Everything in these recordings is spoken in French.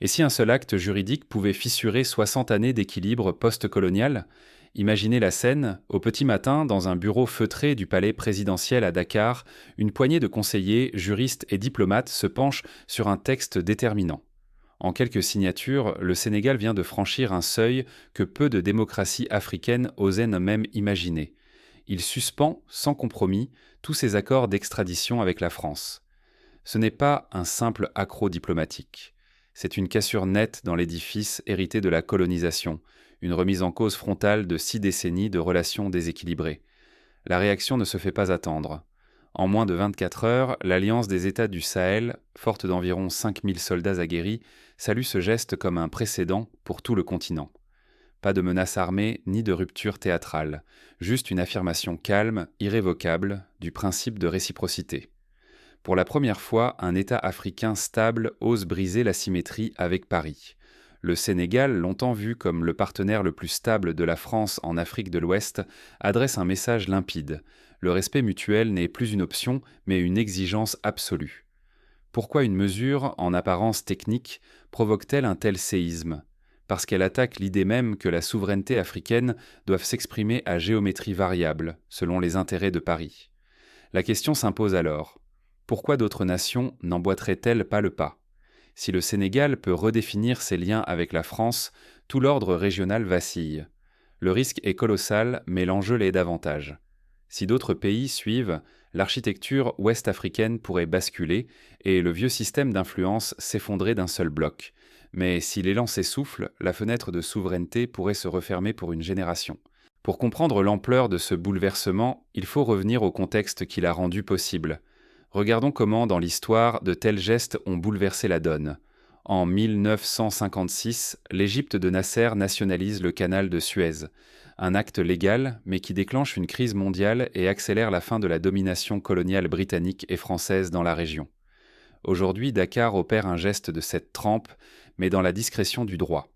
Et si un seul acte juridique pouvait fissurer 60 années d'équilibre post-colonial? Imaginez la scène, au petit matin, dans un bureau feutré du palais présidentiel à Dakar, une poignée de conseillers, juristes et diplomates se penchent sur un texte déterminant. En quelques signatures, le Sénégal vient de franchir un seuil que peu de démocraties africaines osaient même imaginer. Il suspend, sans compromis, tous ses accords d'extradition avec la France. Ce n'est pas un simple accroc diplomatique. C'est une cassure nette dans l'édifice hérité de la colonisation, une remise en cause frontale de 6 décennies de relations déséquilibrées. La réaction ne se fait pas attendre. En moins de 24 heures, l'Alliance des États du Sahel, forte d'environ 5000 soldats aguerris, salue ce geste comme un précédent pour tout le continent. Pas de menace armée ni de rupture théâtrale, juste une affirmation calme, irrévocable, du principe de réciprocité. Pour la première fois, un État africain stable ose briser la symétrie avec Paris. Le Sénégal, longtemps vu comme le partenaire le plus stable de la France en Afrique de l'Ouest, adresse un message limpide. Le respect mutuel n'est plus une option, mais une exigence absolue. Pourquoi une mesure, en apparence technique, provoque-t-elle un tel séisme? Parce qu'elle attaque l'idée même que la souveraineté africaine doit s'exprimer à géométrie variable, selon les intérêts de Paris. La question s'impose alors. Pourquoi d'autres nations n'emboîteraient-elles pas le pas? Si le Sénégal peut redéfinir ses liens avec la France, tout l'ordre régional vacille. Le risque est colossal, mais l'enjeu l'est davantage. Si d'autres pays suivent, l'architecture ouest-africaine pourrait basculer et le vieux système d'influence s'effondrer d'un seul bloc. Mais si l'élan s'essouffle, la fenêtre de souveraineté pourrait se refermer pour une génération. Pour comprendre l'ampleur de ce bouleversement, il faut revenir au contexte qui l'a rendu possible. Regardons comment, dans l'histoire, de tels gestes ont bouleversé la donne. En 1956, l'Égypte de Nasser nationalise le canal de Suez. Un acte légal, mais qui déclenche une crise mondiale et accélère la fin de la domination coloniale britannique et française dans la région. Aujourd'hui, Dakar opère un geste de cette trempe, mais dans la discrétion du droit.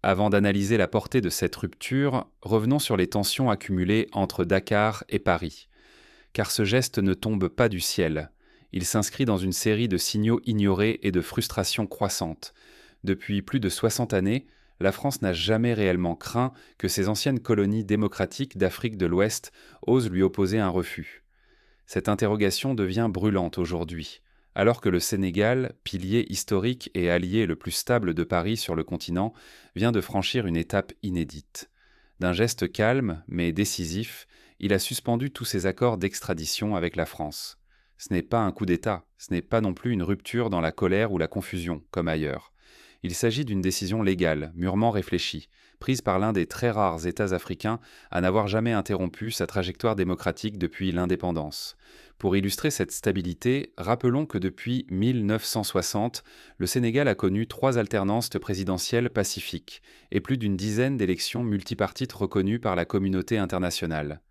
Avant d'analyser la portée de cette rupture, revenons sur les tensions accumulées entre Dakar et Paris. Car ce geste ne tombe pas du ciel. Il s'inscrit dans une série de signaux ignorés et de frustrations croissantes. Depuis plus de 60 années, la France n'a jamais réellement craint que ses anciennes colonies démocratiques d'Afrique de l'Ouest osent lui opposer un refus. Cette interrogation devient brûlante aujourd'hui, alors que le Sénégal, pilier historique et allié le plus stable de Paris sur le continent, vient de franchir une étape inédite. D'un geste calme, mais décisif, il a suspendu tous ses accords d'extradition avec la France. Ce n'est pas un coup d'État, ce n'est pas non plus une rupture dans la colère ou la confusion, comme ailleurs. Il s'agit d'une décision légale, mûrement réfléchie, prise par l'un des très rares États africains à n'avoir jamais interrompu sa trajectoire démocratique depuis l'indépendance. Pour illustrer cette stabilité, rappelons que depuis 1960, le Sénégal a connu 3 alternances présidentielles pacifiques et plus d'une dizaine d'élections multipartites reconnues par la communauté internationale.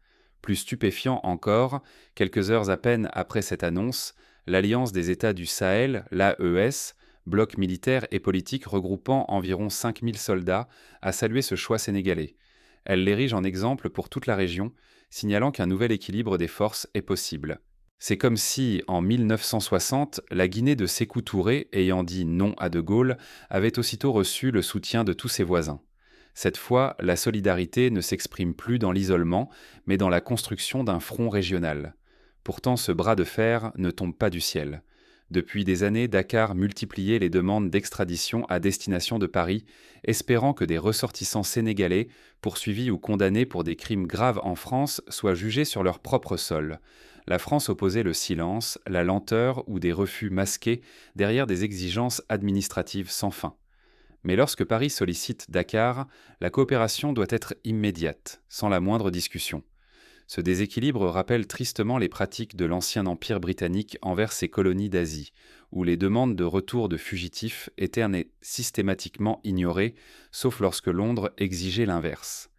Plus stupéfiant encore, quelques heures à peine après cette annonce, l'Alliance des États du Sahel, l'AES, bloc militaire et politique regroupant environ 5000 soldats, a salué ce choix sénégalais. Elle l'érige en exemple pour toute la région, signalant qu'un nouvel équilibre des forces est possible. C'est comme si, en 1960, la Guinée de Sékou Touré, ayant dit non à De Gaulle, avait aussitôt reçu le soutien de tous ses voisins. Cette fois, la solidarité ne s'exprime plus dans l'isolement, mais dans la construction d'un front régional. Pourtant, ce bras de fer ne tombe pas du ciel. Depuis des années, Dakar multipliait les demandes d'extradition à destination de Paris, espérant que des ressortissants sénégalais, poursuivis ou condamnés pour des crimes graves en France, soient jugés sur leur propre sol. La France opposait le silence, la lenteur ou des refus masqués derrière des exigences administratives sans fin. Mais lorsque Paris sollicite Dakar, la coopération doit être immédiate, sans la moindre discussion. Ce déséquilibre rappelle tristement les pratiques de l'ancien empire britannique envers ses colonies d'Asie, où les demandes de retour de fugitifs étaient systématiquement ignorées, sauf lorsque Londres exigeait l'inverse.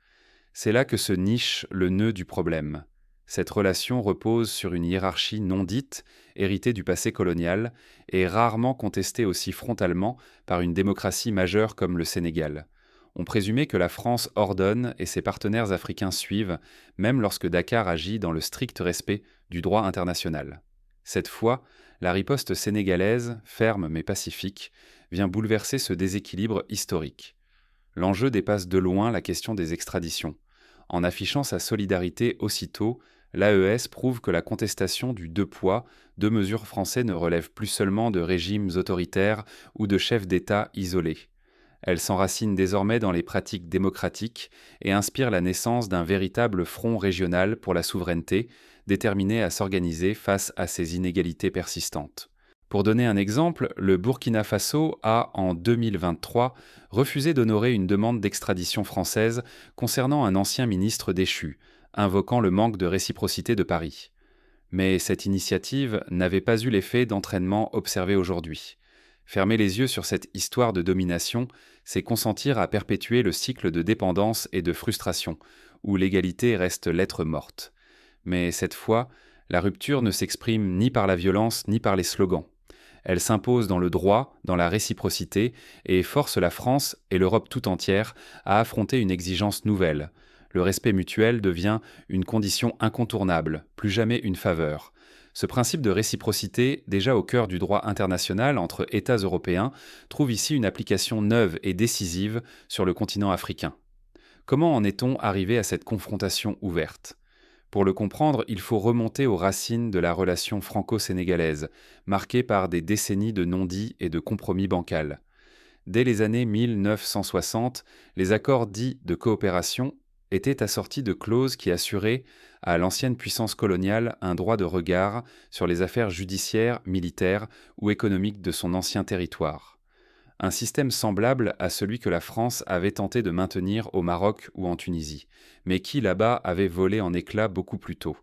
C'est là que se niche le nœud du problème. Cette relation repose sur une hiérarchie non dite, héritée du passé colonial, et rarement contestée aussi frontalement par une démocratie majeure comme le Sénégal. On présumait que la France ordonne et ses partenaires africains suivent, même lorsque Dakar agit dans le strict respect du droit international. Cette fois, la riposte sénégalaise, ferme mais pacifique, vient bouleverser ce déséquilibre historique. L'enjeu dépasse de loin la question des extraditions. En affichant sa solidarité aussitôt, l'AES prouve que la contestation du deux poids, deux mesures français ne relève plus seulement de régimes autoritaires ou de chefs d'État isolés. Elle s'enracine désormais dans les pratiques démocratiques et inspire la naissance d'un véritable front régional pour la souveraineté, déterminé à s'organiser face à ces inégalités persistantes. Pour donner un exemple, le Burkina Faso a, en 2023, refusé d'honorer une demande d'extradition française concernant un ancien ministre déchu, invoquant le manque de réciprocité de Paris. Mais cette initiative n'avait pas eu l'effet d'entraînement observé aujourd'hui. Fermer les yeux sur cette histoire de domination, c'est consentir à perpétuer le cycle de dépendance et de frustration, où l'égalité reste lettre morte. Mais cette fois, la rupture ne s'exprime ni par la violence ni par les slogans. Elle s'impose dans le droit, dans la réciprocité, et force la France et l'Europe tout entière à affronter une exigence nouvelle. Le respect mutuel devient une condition incontournable, plus jamais une faveur. Ce principe de réciprocité, déjà au cœur du droit international entre États européens, trouve ici une application neuve et décisive sur le continent africain. Comment en est-on arrivé à cette confrontation ouverte ? Pour le comprendre, il faut remonter aux racines de la relation franco-sénégalaise, marquée par des décennies de non-dits et de compromis bancals. Dès les années 1960, les accords dits de coopération étaient assortis de clauses qui assuraient à l'ancienne puissance coloniale un droit de regard sur les affaires judiciaires, militaires ou économiques de son ancien territoire. Un système semblable à celui que la France avait tenté de maintenir au Maroc ou en Tunisie, mais qui là-bas avait volé en éclats beaucoup plus tôt.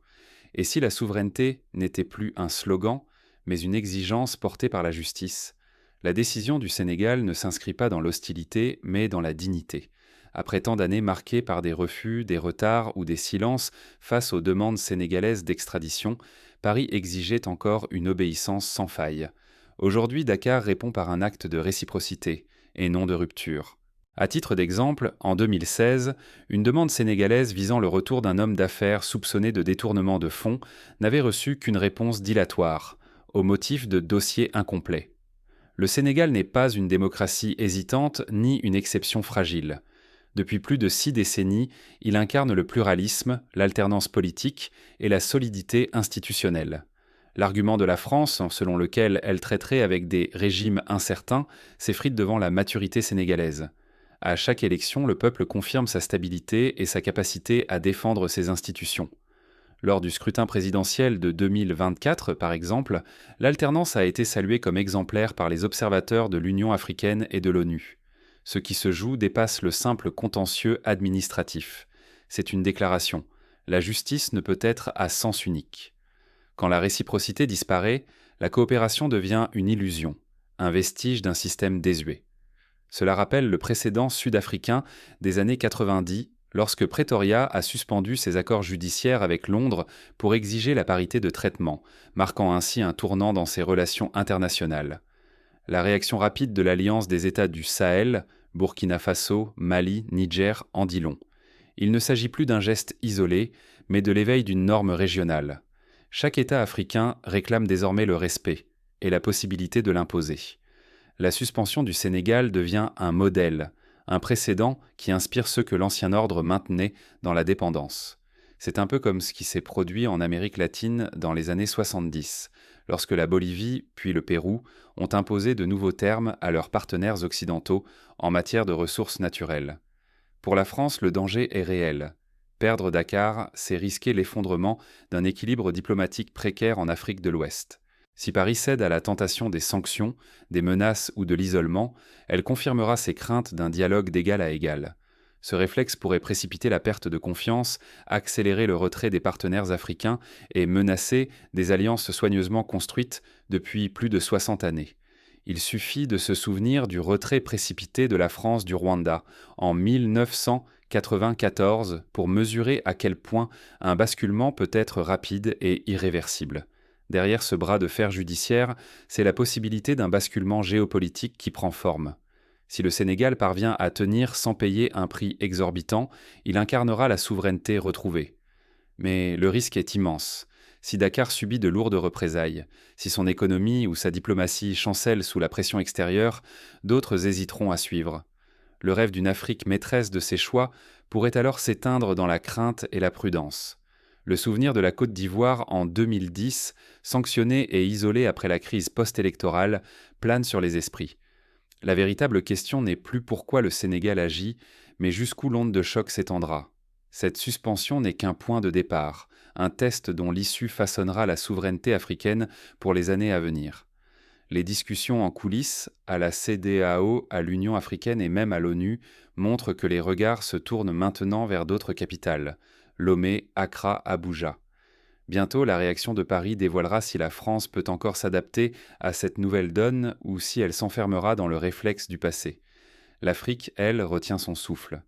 Et si la souveraineté n'était plus un slogan, mais une exigence portée par la justice, la décision du Sénégal ne s'inscrit pas dans l'hostilité, mais dans la dignité. Après tant d'années marquées par des refus, des retards ou des silences face aux demandes sénégalaises d'extradition, Paris exigeait encore une obéissance sans faille. Aujourd'hui, Dakar répond par un acte de réciprocité, et non de rupture. À titre d'exemple, en 2016, une demande sénégalaise visant le retour d'un homme d'affaires soupçonné de détournement de fonds n'avait reçu qu'une réponse dilatoire, au motif de dossier incomplet. Le Sénégal n'est pas une démocratie hésitante ni une exception fragile. Depuis plus de 6 décennies, il incarne le pluralisme, l'alternance politique et la solidité institutionnelle. L'argument de la France, selon lequel elle traiterait avec des régimes incertains, s'effrite devant la maturité sénégalaise. À chaque élection, le peuple confirme sa stabilité et sa capacité à défendre ses institutions. Lors du scrutin présidentiel de 2024, par exemple, l'alternance a été saluée comme exemplaire par les observateurs de l'Union africaine et de l'ONU. Ce qui se joue dépasse le simple contentieux administratif. C'est une déclaration. La justice ne peut être à sens unique. Quand la réciprocité disparaît, la coopération devient une illusion, un vestige d'un système désuet. Cela rappelle le précédent sud-africain des années 90, lorsque Pretoria a suspendu ses accords judiciaires avec Londres pour exiger la parité de traitement, marquant ainsi un tournant dans ses relations internationales. La réaction rapide de l'Alliance des États du Sahel, Burkina Faso, Mali, Niger, en dit long. Il ne s'agit plus d'un geste isolé, mais de l'éveil d'une norme régionale. Chaque État africain réclame désormais le respect et la possibilité de l'imposer. La suspension du Sénégal devient un modèle, un précédent qui inspire ceux que l'ancien ordre maintenait dans la dépendance. C'est un peu comme ce qui s'est produit en Amérique latine dans les années 70, lorsque la Bolivie puis le Pérou ont imposé de nouveaux termes à leurs partenaires occidentaux en matière de ressources naturelles. Pour la France, le danger est réel. Perdre Dakar, c'est risquer l'effondrement d'un équilibre diplomatique précaire en Afrique de l'Ouest. Si Paris cède à la tentation des sanctions, des menaces ou de l'isolement, elle confirmera ses craintes d'un dialogue d'égal à égal. Ce réflexe pourrait précipiter la perte de confiance, accélérer le retrait des partenaires africains et menacer des alliances soigneusement construites depuis plus de 60 années. Il suffit de se souvenir du retrait précipité de la France du Rwanda en 1994 pour mesurer à quel point un basculement peut être rapide et irréversible. Derrière ce bras de fer judiciaire, c'est la possibilité d'un basculement géopolitique qui prend forme. Si le Sénégal parvient à tenir sans payer un prix exorbitant, il incarnera la souveraineté retrouvée. Mais le risque est immense. si Dakar subit de lourdes représailles. Si son économie ou sa diplomatie chancellent sous la pression extérieure, d'autres hésiteront à suivre. Le rêve d'une Afrique maîtresse de ses choix pourrait alors s'éteindre dans la crainte et la prudence. Le souvenir de la Côte d'Ivoire en 2010, sanctionnée et isolée après la crise post-électorale, plane sur les esprits. La véritable question n'est plus pourquoi le Sénégal agit, mais jusqu'où l'onde de choc s'étendra. Cette suspension n'est qu'un point de départ, un test dont l'issue façonnera la souveraineté africaine pour les années à venir. Les discussions en coulisses, à la CEDEAO, à l'Union africaine et même à l'ONU, montrent que les regards se tournent maintenant vers d'autres capitales, Lomé, Accra, Abuja. Bientôt, la réaction de Paris dévoilera si la France peut encore s'adapter à cette nouvelle donne ou si elle s'enfermera dans le réflexe du passé. L'Afrique, elle, retient son souffle.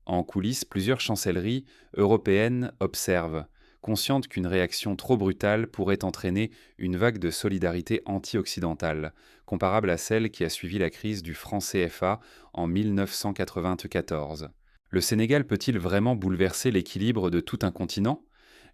En coulisses, plusieurs chancelleries européennes observent, conscientes qu'une réaction trop brutale pourrait entraîner une vague de solidarité anti-occidentale, comparable à celle qui a suivi la crise du franc CFA en 1994. Le Sénégal peut-il vraiment bouleverser l'équilibre de tout un continent ?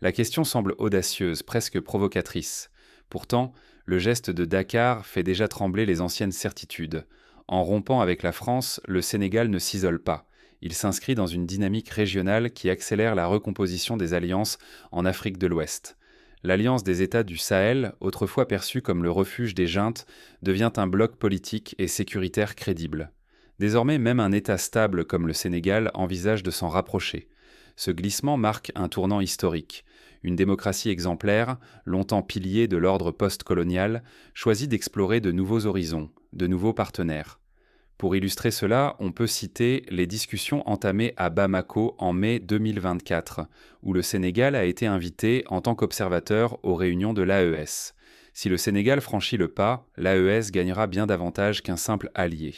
La question semble audacieuse, presque provocatrice. Pourtant, le geste de Dakar fait déjà trembler les anciennes certitudes. En rompant avec la France, le Sénégal ne s'isole pas. Il s'inscrit dans une dynamique régionale qui accélère la recomposition des alliances en Afrique de l'Ouest. L'alliance des États du Sahel, autrefois perçue comme le refuge des juntes, devient un bloc politique et sécuritaire crédible. Désormais, même un État stable comme le Sénégal envisage de s'en rapprocher. Ce glissement marque un tournant historique. Une démocratie exemplaire, longtemps pilier de l'ordre post-colonial, choisit d'explorer de nouveaux horizons, de nouveaux partenaires. Pour illustrer cela, on peut citer les discussions entamées à Bamako en mai 2024, où le Sénégal a été invité en tant qu'observateur aux réunions de l'AES. Si le Sénégal franchit le pas, l'AES gagnera bien davantage qu'un simple allié.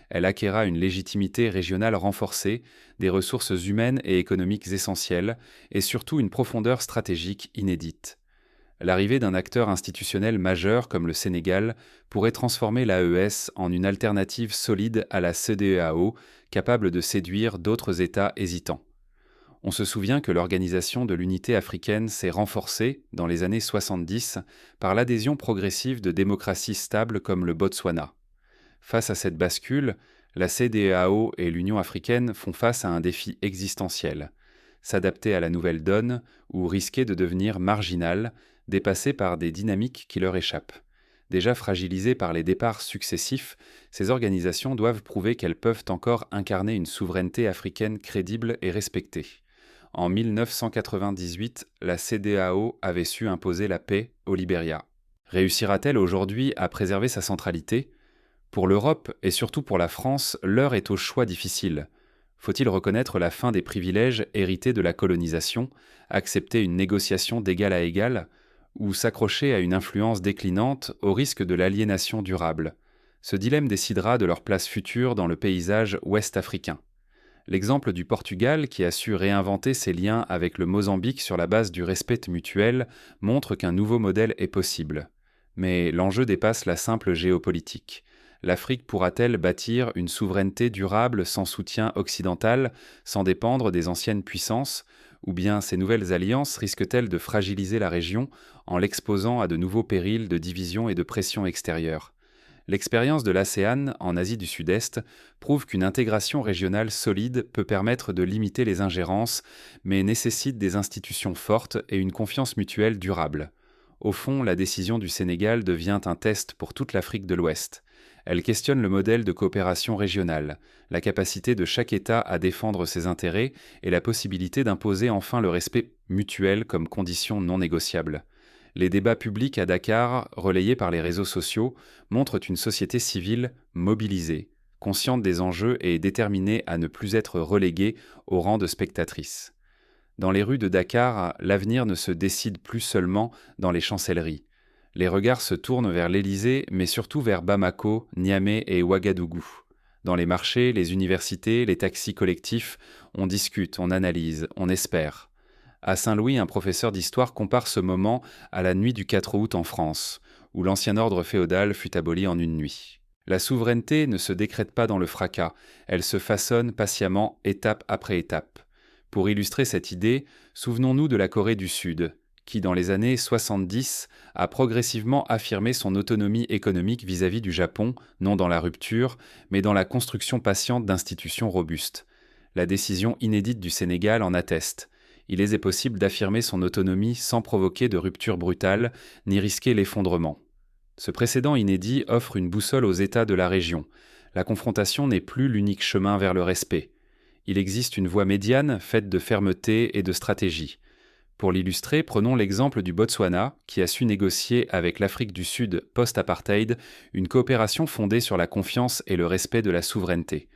Elle acquérera une légitimité régionale renforcée, des ressources humaines et économiques essentielles, et surtout une profondeur stratégique inédite. L'arrivée d'un acteur institutionnel majeur comme le Sénégal pourrait transformer l'AES en une alternative solide à la CEDEAO, capable de séduire d'autres États hésitants. On se souvient que l'organisation de l'unité africaine s'est renforcée, dans les années 70, par l'adhésion progressive de démocraties stables comme le Botswana. Face à cette bascule, la CEDEAO et l'Union africaine font face à un défi existentiel. S'adapter à la nouvelle donne ou risquer de devenir marginal, dépassé par des dynamiques qui leur échappent. Déjà fragilisées par les départs successifs, ces organisations doivent prouver qu'elles peuvent encore incarner une souveraineté africaine crédible et respectée. En 1998, la CEDEAO avait su imposer la paix au Libéria. Réussira-t-elle aujourd'hui à préserver sa centralité ? Pour l'Europe et surtout pour la France, l'heure est au choix difficile. Faut-il reconnaître la fin des privilèges hérités de la colonisation, accepter une négociation d'égal à égal, ou s'accrocher à une influence déclinante au risque de l'aliénation durable ? Ce dilemme décidera de leur place future dans le paysage ouest-africain. L'exemple du Portugal, qui a su réinventer ses liens avec le Mozambique sur la base du respect mutuel, montre qu'un nouveau modèle est possible. Mais l'enjeu dépasse la simple géopolitique. L'Afrique pourra-t-elle bâtir une souveraineté durable sans soutien occidental, sans dépendre des anciennes puissances, ou bien ces nouvelles alliances risquent-elles de fragiliser la région en l'exposant à de nouveaux périls de division et de pression extérieure ? L'expérience de l'ASEAN en Asie du Sud-Est prouve qu'une intégration régionale solide peut permettre de limiter les ingérences, mais nécessite des institutions fortes et une confiance mutuelle durable. Au fond, la décision du Sénégal devient un test pour toute l'Afrique de l'Ouest. Elle questionne le modèle de coopération régionale, la capacité de chaque État à défendre ses intérêts et la possibilité d'imposer enfin le respect mutuel comme condition non négociable. Les débats publics à Dakar, relayés par les réseaux sociaux, montrent une société civile mobilisée, consciente des enjeux et déterminée à ne plus être reléguée au rang de spectatrice. Dans les rues de Dakar, l'avenir ne se décide plus seulement dans les chancelleries. Les regards se tournent vers l'Élysée, mais surtout vers Bamako, Niamey et Ouagadougou. Dans les marchés, les universités, les taxis collectifs, on discute, on analyse, on espère. À Saint-Louis, un professeur d'histoire compare ce moment à la nuit du 4 août en France, où l'ancien ordre féodal fut aboli en une nuit. La souveraineté ne se décrète pas dans le fracas, elle se façonne patiemment, étape après étape. Pour illustrer cette idée, souvenons-nous de la Corée du Sud. qui, dans les années 70, a progressivement affirmé son autonomie économique vis-à-vis du Japon, non dans la rupture, mais dans la construction patiente d'institutions robustes. La décision inédite du Sénégal en atteste. Il est possible d'affirmer son autonomie sans provoquer de rupture brutale, ni risquer l'effondrement. Ce précédent inédit offre une boussole aux États de la région. La confrontation n'est plus l'unique chemin vers le respect. Il existe une voie médiane faite de fermeté et de stratégie. Pour l'illustrer, prenons l'exemple du Botswana, qui a su négocier avec l'Afrique du Sud post-apartheid une coopération fondée sur la confiance et le respect de la souveraineté.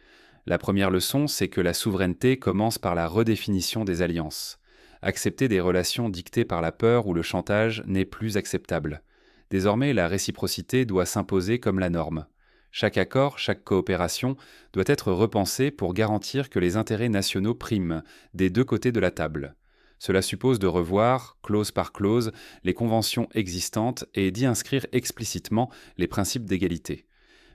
La première leçon, c'est que la souveraineté commence par la redéfinition des alliances. Accepter des relations dictées par la peur ou le chantage n'est plus acceptable. Désormais, la réciprocité doit s'imposer comme la norme. Chaque accord, chaque coopération doit être repensé pour garantir que les intérêts nationaux priment des deux côtés de la table. Cela suppose de revoir, clause par clause, les conventions existantes et d'y inscrire explicitement les principes d'égalité.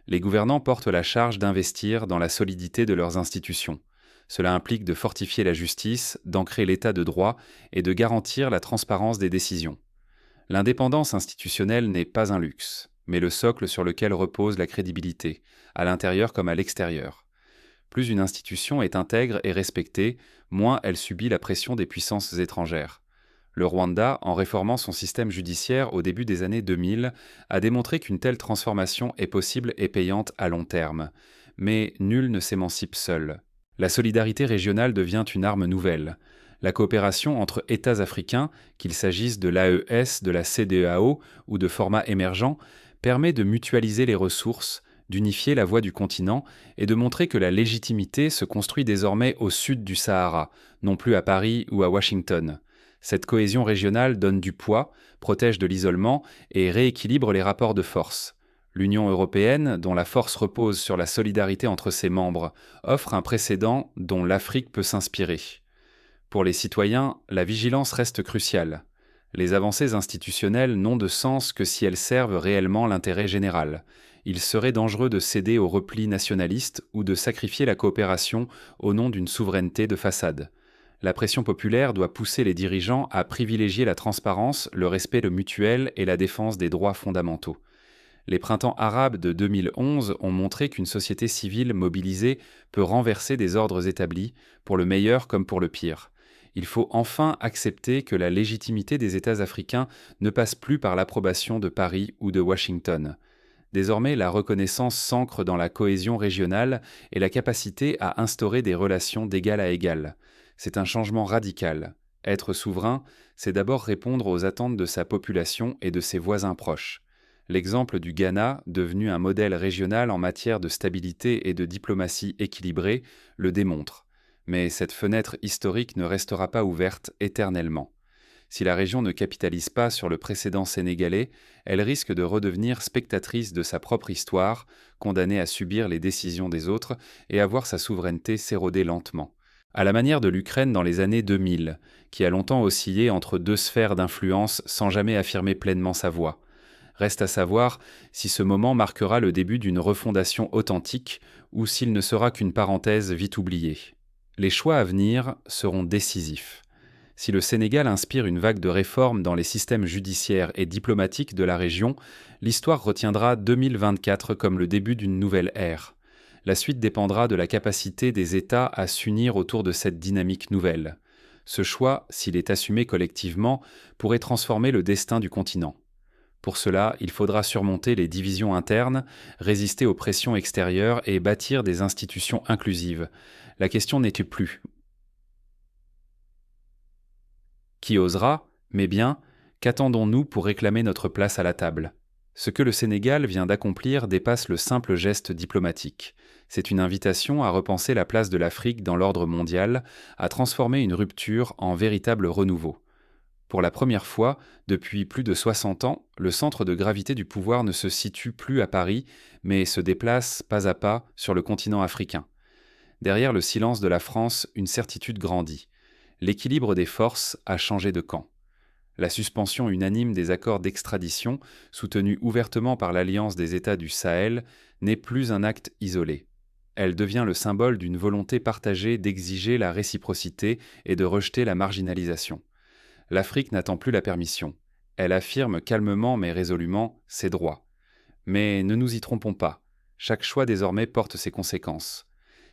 Les gouvernants portent la charge d'investir dans la solidité de leurs institutions. Cela implique de fortifier la justice, d'ancrer l'état de droit et de garantir la transparence des décisions. L'indépendance institutionnelle n'est pas un luxe, mais le socle sur lequel repose la crédibilité, à l'intérieur comme à l'extérieur. Plus une institution est intègre et respectée, moins elle subit la pression des puissances étrangères. Le Rwanda, en réformant son système judiciaire au début des années 2000, a démontré qu'une telle transformation est possible et payante à long terme. Mais nul ne s'émancipe seul. La solidarité régionale devient une arme nouvelle. La coopération entre États africains, qu'il s'agisse de l'AES, de la CEDEAO ou de formats émergents, permet de mutualiser les ressources, d'unifier la voix du continent et de montrer que la légitimité se construit désormais au sud du Sahara, non plus à Paris ou à Washington. Cette cohésion régionale donne du poids, protège de l'isolement et rééquilibre les rapports de force. L'Union européenne, dont la force repose sur la solidarité entre ses membres, offre un précédent dont l'Afrique peut s'inspirer. Pour les citoyens, la vigilance reste cruciale. Les avancées institutionnelles n'ont de sens que si elles servent réellement l'intérêt général. Il serait dangereux de céder au repli nationaliste ou de sacrifier la coopération au nom d'une souveraineté de façade. La pression populaire doit pousser les dirigeants à privilégier la transparence, le respect mutuel et la défense des droits fondamentaux. Les printemps arabes de 2011 ont montré qu'une société civile mobilisée peut renverser des ordres établis, pour le meilleur comme pour le pire. Il faut enfin accepter que la légitimité des États africains ne passe plus par l'approbation de Paris ou de Washington. Désormais, la reconnaissance s'ancre dans la cohésion régionale et la capacité à instaurer des relations d'égal à égal. C'est un changement radical. Être souverain, c'est d'abord répondre aux attentes de sa population et de ses voisins proches. L'exemple du Ghana, devenu un modèle régional en matière de stabilité et de diplomatie équilibrée, le démontre. Mais cette fenêtre historique ne restera pas ouverte éternellement. Si la région ne capitalise pas sur le précédent sénégalais, elle risque de redevenir spectatrice de sa propre histoire, condamnée à subir les décisions des autres et à voir sa souveraineté s'éroder lentement. À la manière de l'Ukraine dans les années 2000, qui a longtemps oscillé entre deux sphères d'influence sans jamais affirmer pleinement sa voix. Reste à savoir si ce moment marquera le début d'une refondation authentique ou s'il ne sera qu'une parenthèse vite oubliée. Les choix à venir seront décisifs. Si le Sénégal inspire une vague de réformes dans les systèmes judiciaires et diplomatiques de la région, l'histoire retiendra 2024 comme le début d'une nouvelle ère. La suite dépendra de la capacité des États à s'unir autour de cette dynamique nouvelle. Ce choix, s'il est assumé collectivement, pourrait transformer le destin du continent. Pour cela, il faudra surmonter les divisions internes, résister aux pressions extérieures et bâtir des institutions inclusives. La question n'était plus qui osera, mais bien, qu'attendons-nous pour réclamer notre place à la table? Ce que le Sénégal vient d'accomplir dépasse le simple geste diplomatique. C'est une invitation à repenser la place de l'Afrique dans l'ordre mondial, à transformer une rupture en véritable renouveau. Pour la première fois, depuis plus de 60 ans, le centre de gravité du pouvoir ne se situe plus à Paris, mais se déplace pas à pas sur le continent africain. Derrière le silence de la France, une certitude grandit. L'équilibre des forces a changé de camp. La suspension unanime des accords d'extradition, soutenue ouvertement par l'Alliance des États du Sahel, n'est plus un acte isolé. Elle devient le symbole d'une volonté partagée d'exiger la réciprocité et de rejeter la marginalisation. L'Afrique n'attend plus la permission. Elle affirme calmement mais résolument ses droits. Mais ne nous y trompons pas, chaque choix désormais porte ses conséquences.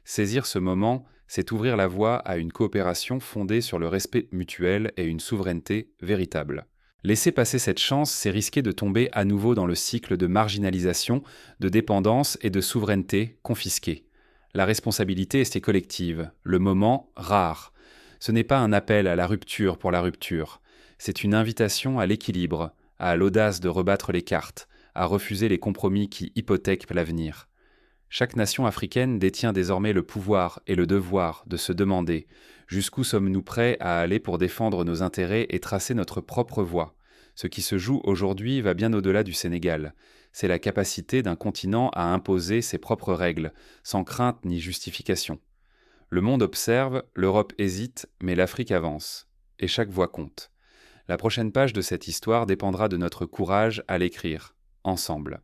Saisir ce moment, c'est ouvrir la voie à une coopération fondée sur le respect mutuel et une souveraineté véritable. Laisser passer cette chance, c'est risquer de tomber à nouveau dans le cycle de marginalisation, de dépendance et de souveraineté confisquée. La responsabilité est collective, le moment rare. Ce n'est pas un appel à la rupture pour la rupture, c'est une invitation à l'équilibre, à l'audace de rebattre les cartes, à refuser les compromis qui hypothèquent l'avenir. Chaque nation africaine détient désormais le pouvoir et le devoir de se demander jusqu'où sommes-nous prêts à aller pour défendre nos intérêts et tracer notre propre voie. Ce qui se joue aujourd'hui va bien au-delà du Sénégal. C'est la capacité d'un continent à imposer ses propres règles, sans crainte ni justification. Le monde observe, l'Europe hésite, mais l'Afrique avance. Et chaque voix compte. La prochaine page de cette histoire dépendra de notre courage à l'écrire, ensemble.